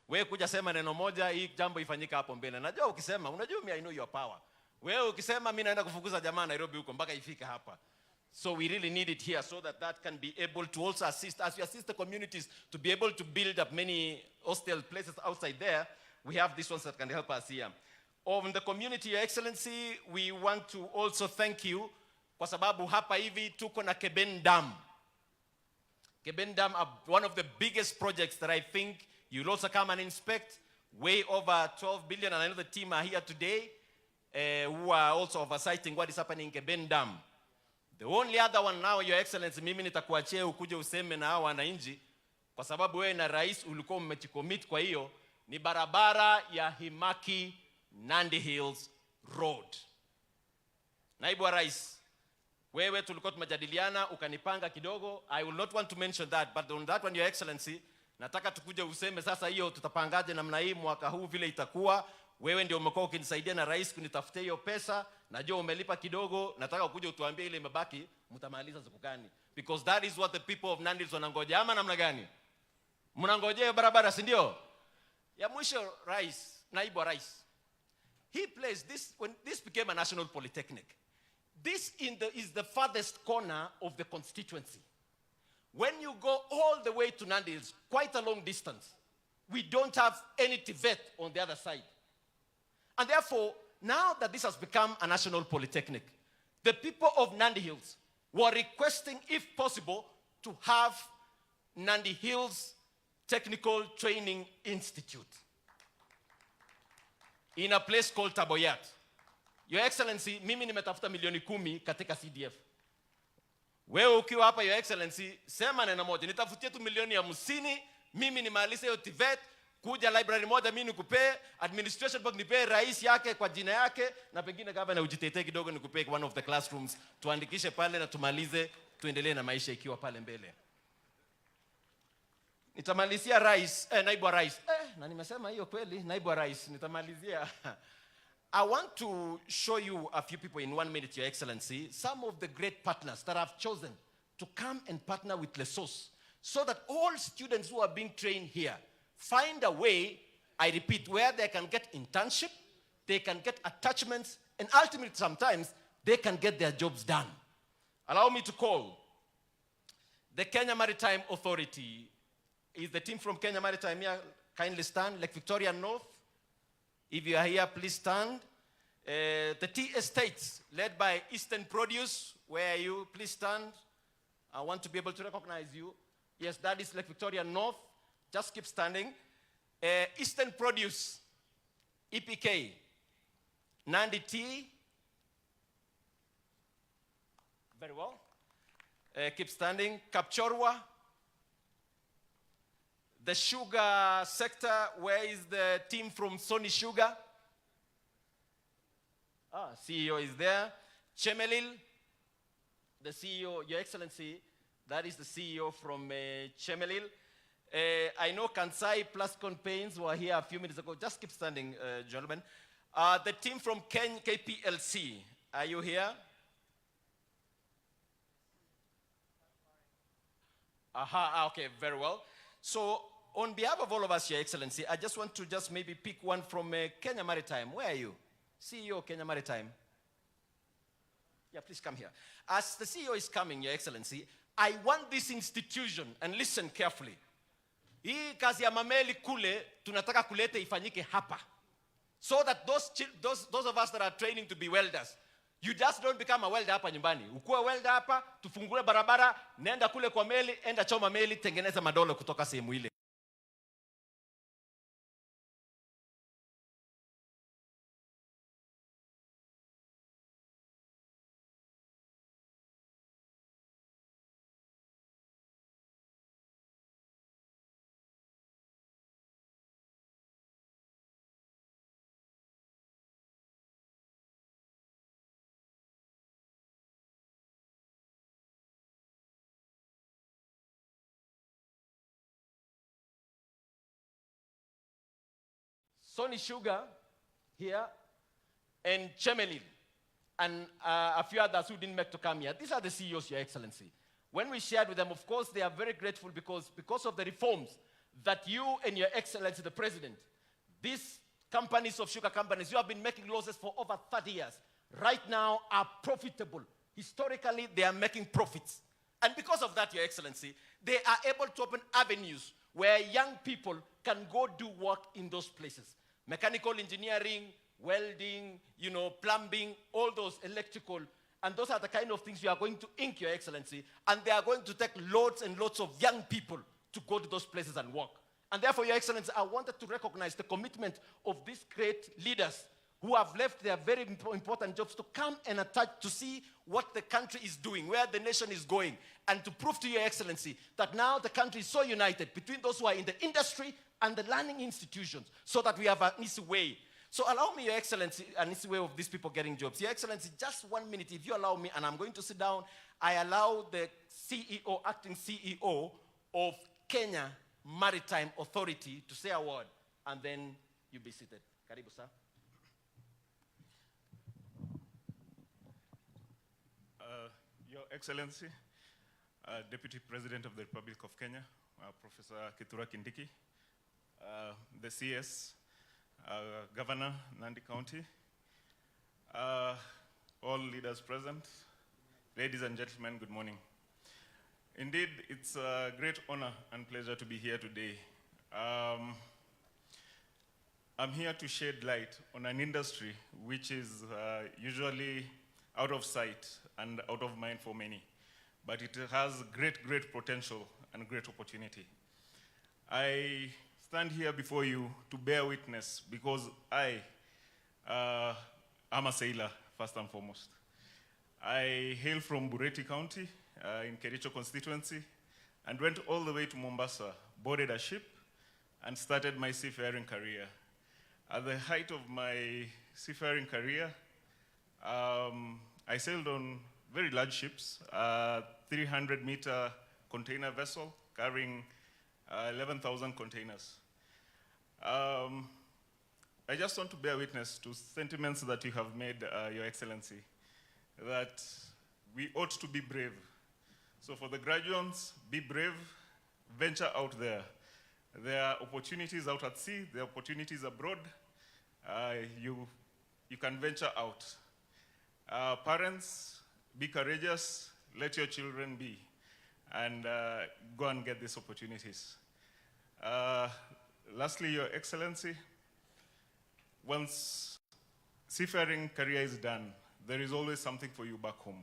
Wewe kuja sema neno moja, hii jambo ifanyika hapo mbele. Najua ukisema, unajua I know your power. Wewe ukisema mimi naenda kufukuza jamaa Nairobi huko mpaka ifike hapa. So we really need it here so that can be able to also assist, as we assist the communities to be able to build up many hostel places outside there, we have these ones that can help us here. On the community, Your Excellency, we want to also thank you kwa sababu hapa hivi tuko na Keben Dam. Keben Dam are one of the biggest projects that I think you'll also come and inspect, way over 12 billion, and I know the team are here today who are also oversighting what is happening in Keben Dam. The only other one now, Your Excellency, mimi nitakuachia ukuje useme na hao wananchi kwa sababu wewe na rais ulikuwa mmejicommit kwa hiyo, ni barabara ya Himaki Nandi Hills Road. Naibu wa Rais, wewe tulikuwa tumejadiliana ukanipanga kidogo. I will not want to mention that, but on that one, Your Excellency, nataka tukuje useme sasa hiyo tutapangaje namna hii mwaka huu vile itakuwa. Wewe ndio umekuwa ukinisaidia na rais kunitafutia hiyo pesa. Najua umelipa kidogo, nataka ukuje utuambie ile imebaki mtamaliza siku gani. Because that is what the people of Nandi wanangoja. Ama namna gani? Mnangojea barabara, si ndio? Ya mwisho, Rais, Naibu wa Rais. He placed this, when this became a national polytechnic, this is the farthest corner of the constituency. When you go all the way to Nandi Hills, quite a long distance, we don't have any TVET on the other side. And therefore, now that this has become a national polytechnic, the people of Nandi Hills were requesting, if possible, to have Nandi Hills Technical Training Institute in a place called Taboyat. Your Excellency, mimi nimetafuta milioni 10 katika CDF. Wewe ukiwa hapa, Your Excellency, sema neno moja, nitafutie tu milioni 50, mimi nimalize hiyo TVET, kuja library moja mimi nikupe, administration book nipe rais yake kwa jina yake, na pengine governor ujitetee kidogo nikupe one of the classrooms, tuandikishe pale na tumalize, tuendelee na maisha ikiwa pale mbele. Nitamalizia Rais, Naibu wa Rais. Na nimesema hiyo kweli, Naibu wa Rais, nitamalizia. I want to show you a few people in 1 minute, Your Excellency, some of the great partners that have chosen to come and partner with Ollessos, so that all students who are being trained here find a way, I repeat, where they can get internship, they can get attachments, and ultimately sometimes they can get their jobs done. Allow me to call the Kenya Maritime Authority. Is the team from Kenya Maritime here? Kindly stand. Lake Victoria North, if you are here, please stand. The Tea Estates, led by Eastern Produce, where are you? Please stand. I want to be able to recognize you. Yes, that is Lake Victoria North. Just keep standing. Eastern Produce, EPK, Nandi Tea. Very well. Keep standing. Kapchorwa. The sugar sector, where is the team from Sony Sugar? CEO is there. Chemelil, the CEO, Your Excellency, that is the CEO from Chemelil. I know Kansai Plascon Paints were here a few minutes ago. Just keep standing, gentlemen. The team from KPLC, are you here? Okay, very well. So, on behalf of all of us, Your Excellency, I just want to maybe pick one from Kenya Maritime. Where are you? CEO Kenya Maritime. Yeah, please come here. As the CEO is coming, Your Excellency, I want this institution, and listen carefully. Hii kazi ya mameli kule, tunataka kulete ifanyike hapa. So that those of us that are training to be welders, you just don't become a welder hapa nyumbani. Ukuwe welder hapa, tufungue barabara, nenda kule kwa meli, enda choma meli, tengeneza madolo kutoka sehemu ile. Sony Sugar here, and Chemelil, and a few others who didn't make to come here. These are the CEOs, Your Excellency. When we shared with them, of course, they are very grateful because of the reforms that you and Your Excellency, the President, these companies of sugar companies, you have been making losses for over 30 years, right now are profitable. Historically, they are making profits. And because of that, Your Excellency, they are able to open avenues where young people can go do work in those places. Mechanical engineering, welding, plumbing, all those electrical. And those are the kind of things we are going to ink, Your Excellency. And they are going to take loads and loads of young people to go to those places and work. And therefore, Your Excellency, I wanted to recognize the commitment of these great leaders who have left their very important jobs to come and attach to see what the country is doing, where the nation is going, and to prove to Your Excellency that now the country is so united between those who are in the industry and the learning institutions, so that we have an easy way. So allow me, Your Excellency, an easy way of these people getting jobs. Your Excellency, just 1 minute, if you allow me, and I'm going to sit down, I allow the CEO, acting CEO of Kenya Maritime Authority to say a word, and then you be seated. Karibu, sir. Your Excellency, Deputy President of the Republic of Kenya, Professor KITHURE KINDIKI, the CS, Governor, Nandi County, all leaders present, ladies and gentlemen, good morning. Indeed, it's a great honor and pleasure to be here today. I'm here to shed light on an industry which is usually out of sight and out of mind for many, but it has great potential and great opportunity. I stand here before you to bear witness because I am a sailor, first and foremost. I hail from Bureti County in Kericho constituency and went all the way to Mombasa, boarded a ship, and started my seafaring career. At the height of my seafaring career, I sailed on very large ships, 300-meter container vessel carrying 11,000 containers. I just want to bear witness to sentiments that you have made, Your Excellency, that we ought to be brave. So for the graduates, be brave, venture out there. There are opportunities out at sea, there are opportunities abroad. You can venture out. Parents, be courageous, let your children be, and go and get these opportunities. Lastly, Your Excellency, once seafaring career is done, there is always something for you back home.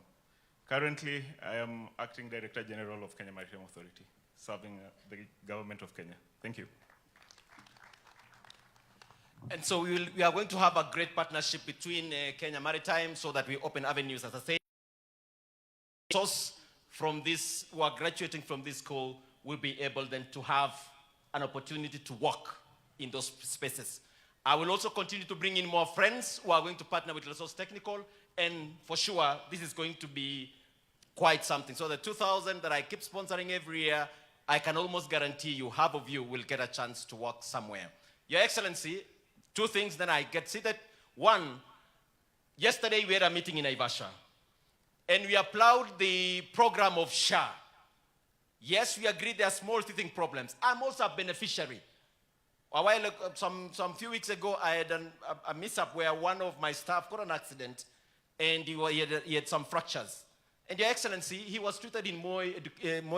Currently, I am Acting Director General of Kenya Maritime Authority, serving the government of Kenya. Thank you. And so we are going to have a great partnership between Kenya Maritime so that we open avenues, as I say. Those from this, who are graduating from this school will be able then to have an opportunity to work in those spaces. I will also continue to bring in more friends who are going to partner with Ollessos Technical, and for sure, this is going to be quite something. So the 2,000 that I keep sponsoring every year, I can almost guarantee you, half of you will get a chance to work somewhere. Your Excellency, two things, then I get seated. One, yesterday we had a meeting in Naivasha, and we applaud the program of SHA. Yes, we agree there are small teething problems. I'm also a beneficiary. A while ago, some few weeks ago, I had a mishap where one of my staff got an accident, and he had some fractures. And Your Excellency, he was treated in Moi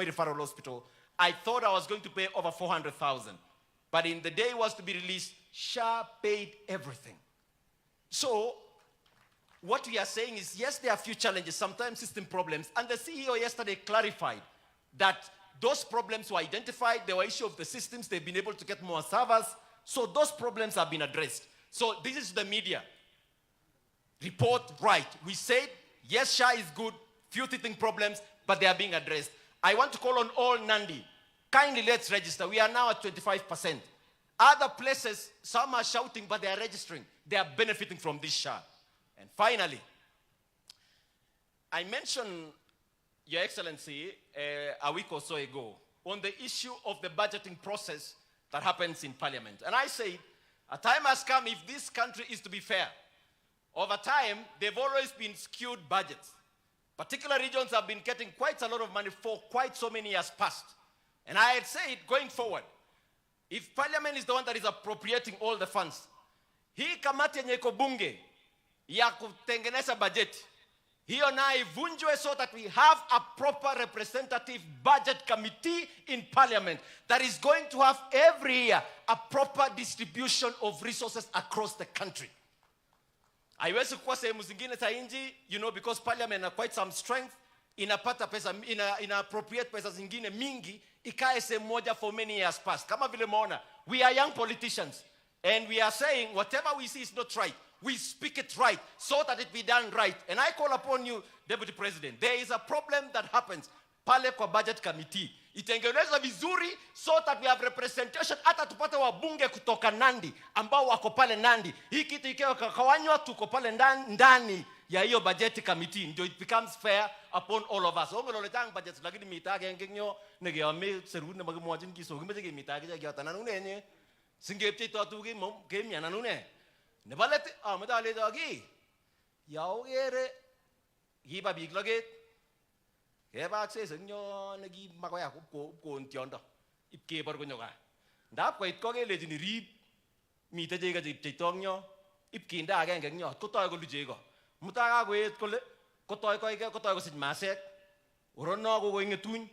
Referral Hospital. I thought I was going to pay over 400,000. But in the day he was to be released, SHA paid everything. So what we are saying is, yes, there are a few challenges, sometimes system problems. And the CEO yesterday clarified that those problems were identified. There were issues of the systems. They've been able to get more servers. So those problems have been addressed. So this is the media report, right? We said, yes, SHA is good, few teething problems, but they are being addressed. I want to call on all NANDI. Kindly let's register. We are now at 25%. Other places, some are shouting, but they are registering. They are benefiting from this SHA. And finally, I mentioned, Your Excellency, a week or so ago, on the issue of the budgeting process that happens in Parliament. And I said, a time has come, if this country is to be fair. Over time, they've always been skewed budgets. Particular regions have been getting quite a lot of money for quite so many years past. And I had said, going forward, If parliament is the one that is appropriating all the funds, hii kamati yenye iko bunge ya kutengeneza budget, hiyo na ivunjwe so that we have a proper representative budget committee in parliament that is going to have every year a proper distribution of resources across the country. Haiwezi kuwa sehemu zingine za nchi, because parliament has quite some strength, inapata pesa, ina appropriate pesa zingine mingi, ikae sehemu moja for many years past. Kama vile maona, we are young politicians and we are saying whatever we see is not right, we speak it right so that it be done right. And I call upon you, Deputy President, there is a problem that happens pale kwa budget committee. Itengenezwe vizuri so that we have representation, hata tupate wabunge kutoka Nandi ambao wako pale Nandi. Hii kitu ikiwa kakawanywa tuko pale ndani ya hiyo budget committee, ndio it becomes fair upon all of us. Ongolo tang budget lakini mitage ngenyo negeame serune magimwajin kiso gimeje mitage ya tananu nenye singepti to tu gemya nanune ne balete amadale dagi yaogere giba biglaget keba se senyo negi makoya ko ntiondo ipkebor konyoga ndap koit ko kelejini rip mite chega chepcheitongyo ipkinda agenge nyo kotoy ko luchego mutaka koet kole kotoy kosich masek orono ko ngetuny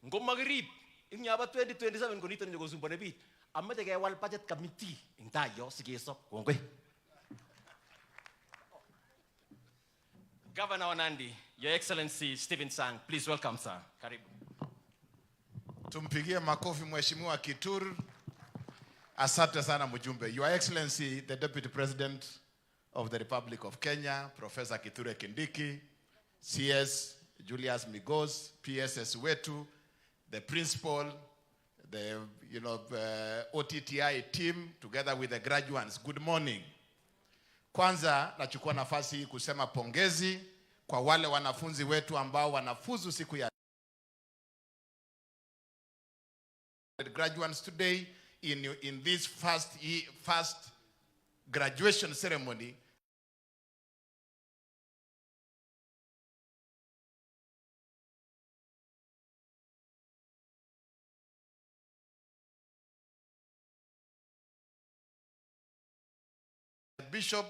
ngomakirip ing yaba 2027 konito nyo kosumbone bit amache kewal budget committee ing tayo sikesop kongoi. Governor wa Nandi, Your Excellency Stephen Sang, please welcome sir. Karibu. Tumpigie makofi Mheshimiwa KITHURE. Asante sana mjumbe. Your Excellency, the Deputy President of the Republic of Kenya, Professor KITHURE Kindiki, CS Julius Migos, PSS wetu, the principal, the OTTI team, together with the graduates. Good morning. Kwanza nachukua nafasi hii kusema pongezi kwa wale wanafunzi wetu ambao wanafuzu siku ya graduates today in this first graduation ceremony. Bishop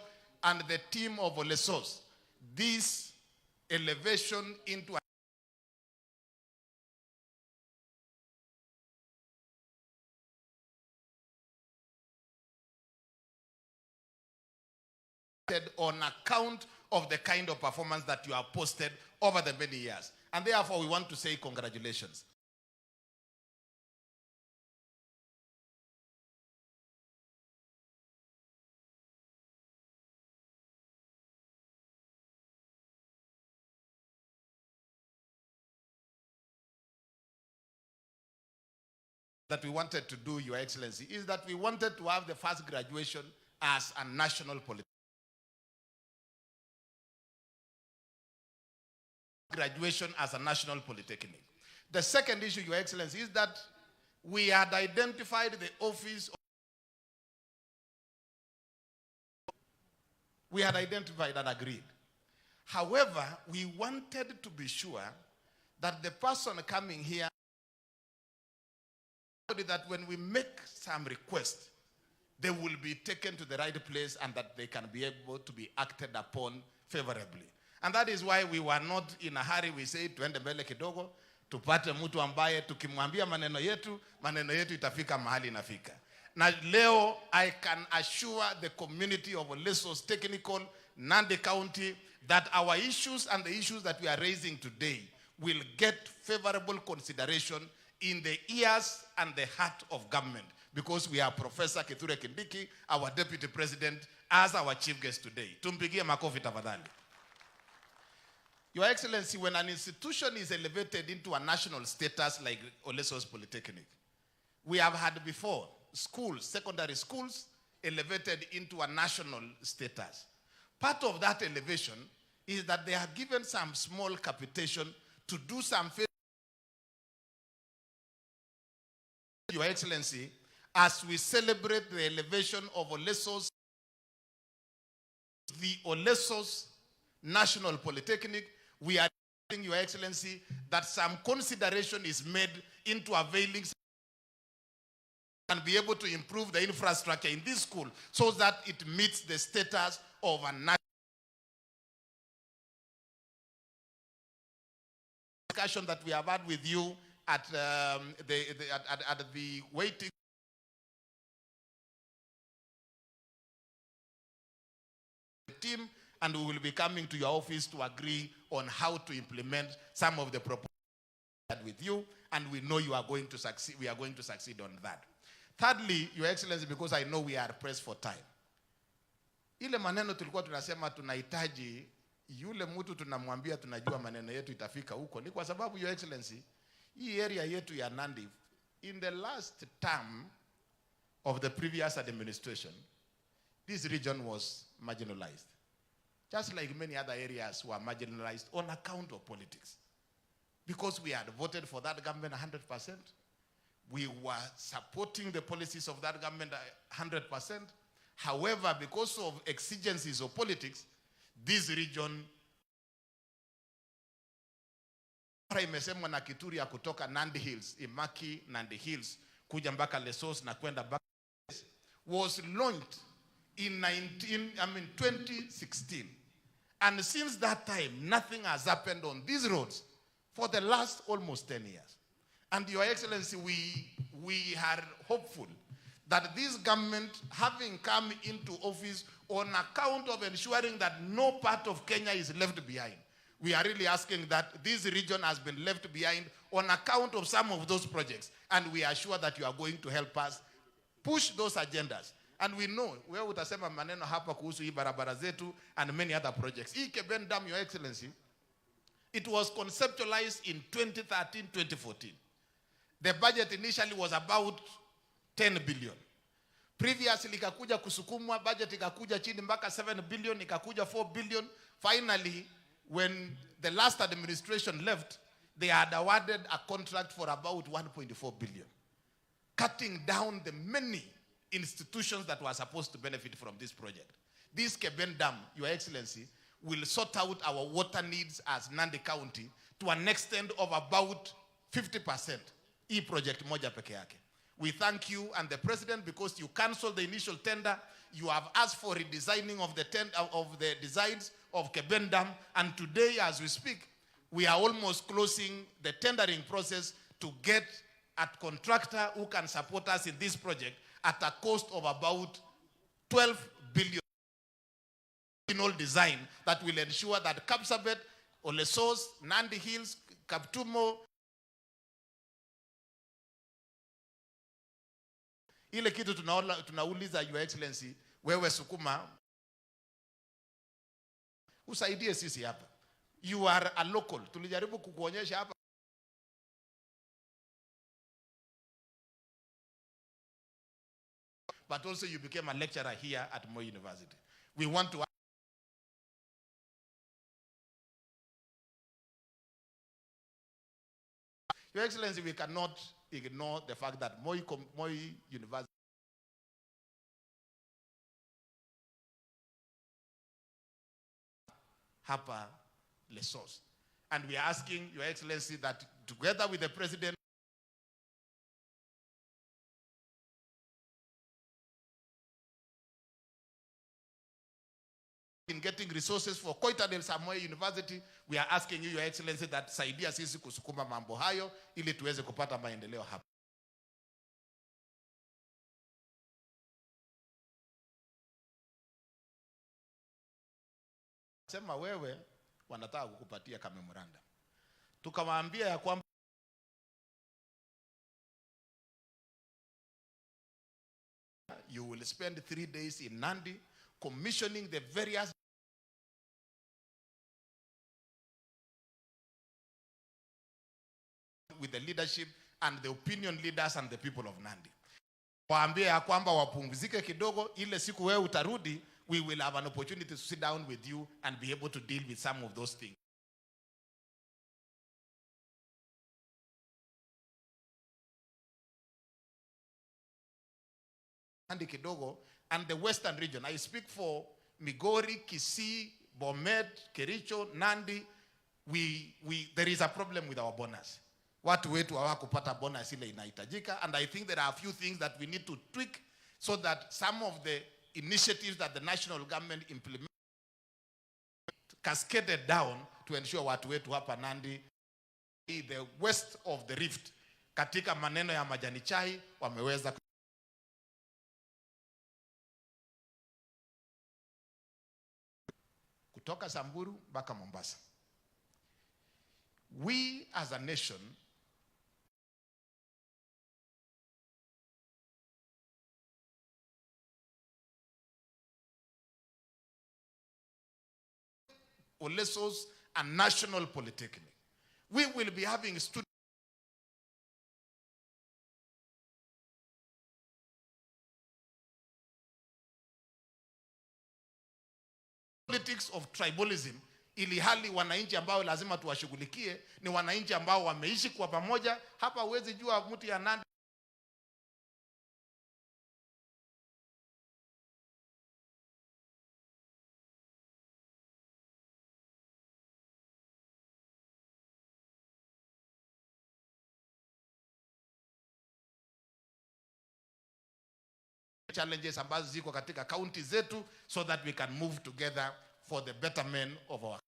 and the team of Ollessos, this elevation into on account of the kind of performance that you have posted over the many years. And therefore, we want to say congratulations. That we wanted to do, Your Excellency, is that we wanted to have the first graduation as a national polytechnic. Graduation as a national polytechnic. The second issue, Your Excellency, is that we had identified the office. We had identified and agreed. However, we wanted to be sure that the person coming here, that when we make some request, they will be taken to the right place and that they can be able to be acted upon favorably. And that is why we were not in a hurry. We say tuende mbele kidogo, tupate mtu ambaye tukimwambia maneno yetu itafika mahali inafika. Na leo I can assure the community of Ollessos Technical, Nandi County, that our issues and the issues that we are raising today will get favorable consideration in the ears and the heart of government, because we have Professor KITHURE Kindiki, our Deputy President, as our chief guest today. Tumpigie makofi tafadhali. Your Excellency, when an institution is elevated into a national status like Ollessos Polytechnic, we have had before schools, secondary schools, elevated into a national status. Part of that elevation is that they are given some small capitation to do some. Your Excellency, as we celebrate the elevation of Ollessos, the Ollessos National Polytechnic, we are asking Your Excellency that some consideration is made into availing and be able to improve the infrastructure in this school so that it meets the status of a national discussion that we have had with you at the waiting team, and we will be coming to your office to agree on how to implement some of the proposals with you, and we know you are going to succeed. We are going to succeed on that. Thirdly, Your Excellency, because I know we are pressed for time, ile maneno tulikuwa tunasema tunahitaji yule mtu tunamwambia tunajua maneno yetu itafika huko, ni kwa sababu Your Excellency, hii area yetu ya Nandi, in the last term of the previous administration, this region was marginalized, just like many other areas were marginalized on account of politics. Because we had voted for that government 100%, we were supporting the policies of that government 100%. However, because of exigencies of politics, this region imesemwa na KITHURE ya kutoka Nandi Hills, Imaki, Nandi Hills, kuja mpaka Ollessos na kwenda back, was launched in 2016. And since that time, nothing has happened on these roads for the last almost 10 years. And Your Excellency, we are hopeful that this government, having come into office on account of ensuring that no part of Kenya is left behind, we are really asking that this region has been left behind on account of some of those projects. And we are sure that you are going to help us push those agendas. And we know, wewe utasema maneno hapa kuhusu hii barabara zetu and many other projects. Hii Keben Dam, Your Excellency, it was conceptualized in 2013-2014. The budget initially was about 10 billion. Previously, ikakuja kusukumwa, budget ikakuja chini mpaka 7 billion, ikakuja 4 billion. Finally, when the last administration left, they had awarded a contract for about 1.4 billion, cutting down the many institutions that were supposed to benefit from this project. This Keben Dam, Your Excellency, will sort out our water needs as Nandi County to an extent of about 50%. E project moja peke yake. We thank you and the President because you canceled the initial tender. You have asked for redesigning of the designs of Keben Dam, and today as we speak, we are almost closing the tendering process to get a contractor who can support us in this project at a cost of about 12 billion design that will ensure that Kapsabet, Ollessos, Nandi Hills, Kaptumo, ile kitu tunauliza Your Excellency, wewe sukuma usaidie sisi hapa. You are a local. Tulijaribu kukuonyesha hapa, but also you became a lecturer here at Moi University. We want to Your Excellency, we cannot ignore the fact that Moi University hapa Ollessos. And we are asking Your Excellency that together with the President in getting resources for Koita del Samoei University, we are asking you, Your Excellency, that saidia sisi kusukuma mambo hayo ili tuweze kupata maendeleo hapa. Sema wewe wanataka kukupatia kama memoranda. Tukawaambia ya kwamba you will spend 3 days in Nandi commissioning the various with the leadership and the opinion leaders and the people of Nandi. Waambie ya kwamba wapumzike kidogo, ile siku wewe utarudi, we will have an opportunity to sit down with you and be able to deal with some of those things. Nandi kidogo and the western region. I speak for Migori, Kisii, Bomet, Kericho, Nandi. There is a problem with our bonus. watu wetu hawakupata bonus ile inahitajika, and I think there are a few things that we need to tweak so that some of the initiatives that the national government implement cascaded down to ensure watu wetu hapa Nandi, the west of the rift, katika maneno ya majani chai wameweza kutoka Samburu mpaka Mombasa. We as a nation Ollessos and National Polytechnic, we will be having students politics of tribalism, ili hali wananchi ambao lazima tuwashughulikie ni wananchi ambao wameishi kwa pamoja. Hapa huwezi jua mtu ya Nandi challenges ambazo ziko katika county zetu, so that we can move together for the betterment of our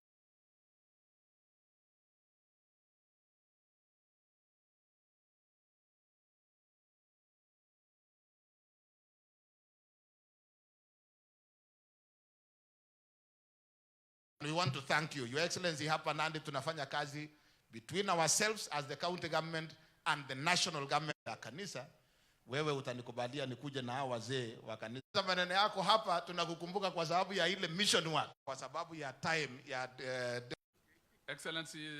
We want to thank you, Your Excellency. Hapa Nandi tunafanya kazi between ourselves as the county government and the national government ya kanisa. Wewe utanikubalia nikuje na hao wazee wa kanisa. Maneno yako hapa tunakukumbuka kwa sababu ya ile mission work, kwa sababu ya time ya Excellency,